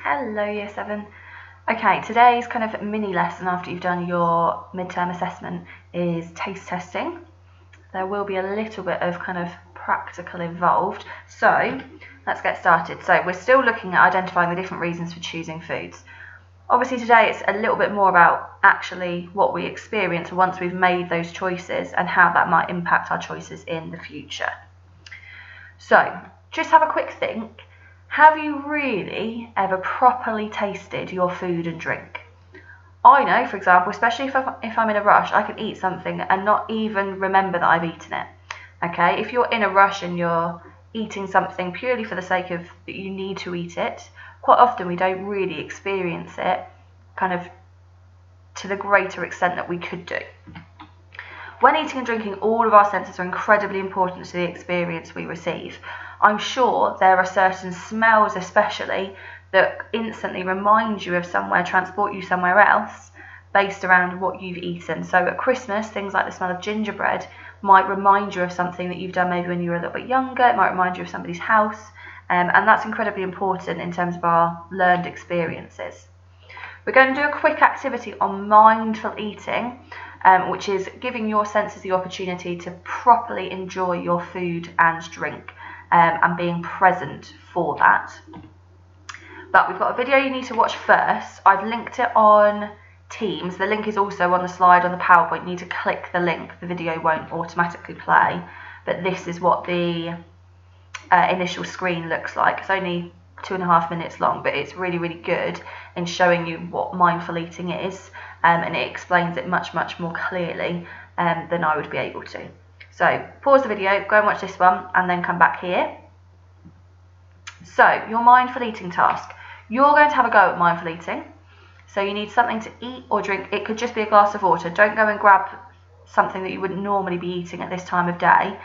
Hello Year 7. Okay, today's kind of mini lesson after you've done your midterm assessment is taste testing. There will be a little bit of kind of practical involved, so let's get started. So we're still looking at identifying the different reasons for choosing foods. Obviously today it's a little bit more about actually what we experience once we've made those choices and how that might impact our choices in the future. So just have a quick think. Have you really ever properly tasted your food and drink? I know, for example, especially if I'm in a rush, I can eat something and not even remember that I've eaten it. Okay, if you're in a rush and you're eating something purely for the sake of that you need to eat it, quite often we don't really experience it kind of to the greater extent that we could do. When eating and drinking, all of our senses are incredibly important to the experience we receive. I'm sure there are certain smells especially that instantly remind you of somewhere, transport you somewhere else based around what you've eaten. So at Christmas, things like the smell of gingerbread might remind you of something that you've done maybe when you were a little bit younger. It might remind you of somebody's house, and that's incredibly important in terms of our learned experiences. We're going to do a quick activity on mindful eating, which is giving your senses the opportunity to properly enjoy your food and drink, and being present for that. But we've got a video you need to watch first. I've linked it on Teams. The link is also on the slide on the PowerPoint. You need to click the link. The video won't automatically play, but this is what the initial screen looks like. It's only 2.5 minutes long, but it's really, really good in showing you what mindful eating is, and it explains it much, much more clearly than I would be able to. So pause the video, go and watch this one, and then come back here. So your mindful eating task. You're going to have a go at mindful eating. So you need something to eat or drink. It could just be a glass of water. Don't go and grab something that you wouldn't normally be eating at this time of day.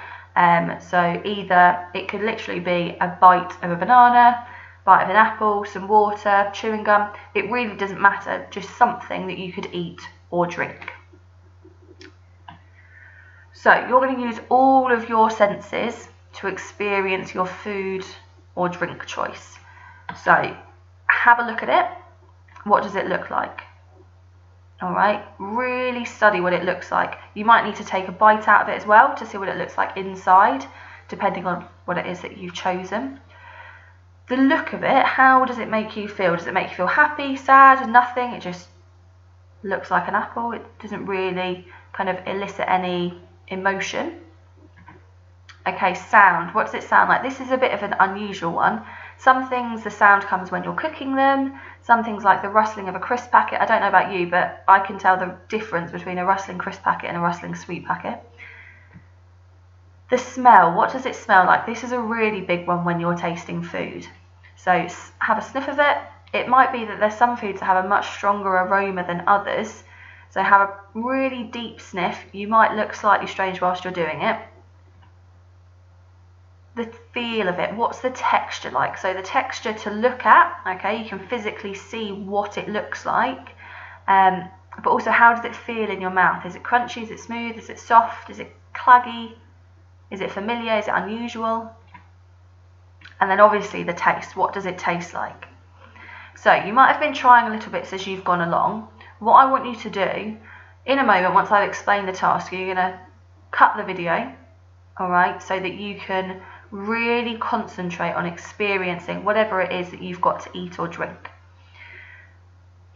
So either it could literally be a bite of a banana, bite of an apple, some water, chewing gum. It really doesn't matter. Just something that you could eat or drink. So you're going to use all of your senses to experience your food or drink choice. So have a look at it. What does it look like? All right, really study what it looks like. You might need to take a bite out of it as well to see what it looks like inside, depending on what it is that you've chosen. The look of it, how does it make you feel? Does it make you feel happy, sad, nothing? It just looks like an apple. It doesn't really kind of elicit any emotion. Okay, sound. What does it sound like? This is a bit of an unusual one. Some things, the sound comes when you're cooking them. Some things like the rustling of a crisp packet. I don't know about you, but I can tell the difference between a rustling crisp packet and a rustling sweet packet. The smell. What does it smell like? This is a really big one when you're tasting food. So have a sniff of it. It might be that there's some foods that have a much stronger aroma than others. So have a really deep sniff. You might look slightly strange whilst you're doing it. The feel of it, what's the texture like? So the texture to look at, okay, you can physically see what it looks like, but also how does it feel in your mouth? Is it crunchy, is it smooth, is it soft, is it claggy, is it familiar, is it unusual? And then obviously the taste, what does it taste like? So you might have been trying a little bit as you've gone along. What I want you to do, in a moment, once I've explained the task, you're going to cut the video, all right, so that you can really concentrate on experiencing whatever it is that you've got to eat or drink.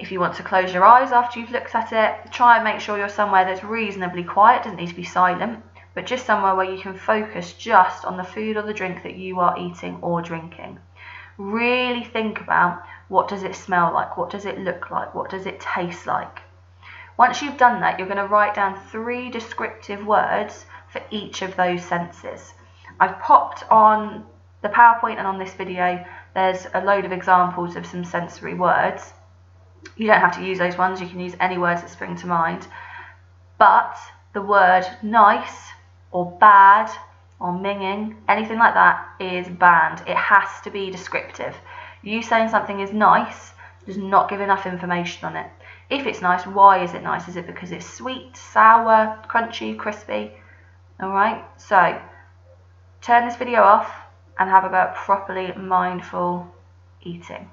If you want to close your eyes after you've looked at it, try and make sure you're somewhere that's reasonably quiet, doesn't need to be silent, but just somewhere where you can focus just on the food or the drink that you are eating or drinking. Really think about, what does it smell like, what does it look like, what does it taste like. Once you've done that, you're going to write down 3 descriptive words for each of those senses. I've popped on the PowerPoint and on this video, there's a load of examples of some sensory words. You don't have to use those ones, you can use any words that spring to mind. But the word nice or bad or minging, anything like that is banned. It has to be descriptive. You saying something is nice does not give enough information on it. If it's nice, why is it nice? Is it because it's sweet, sour, crunchy, crispy? All right, so turn this video off and have a go at properly mindful eating.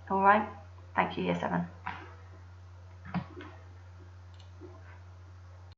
All right, thank you, Year 7.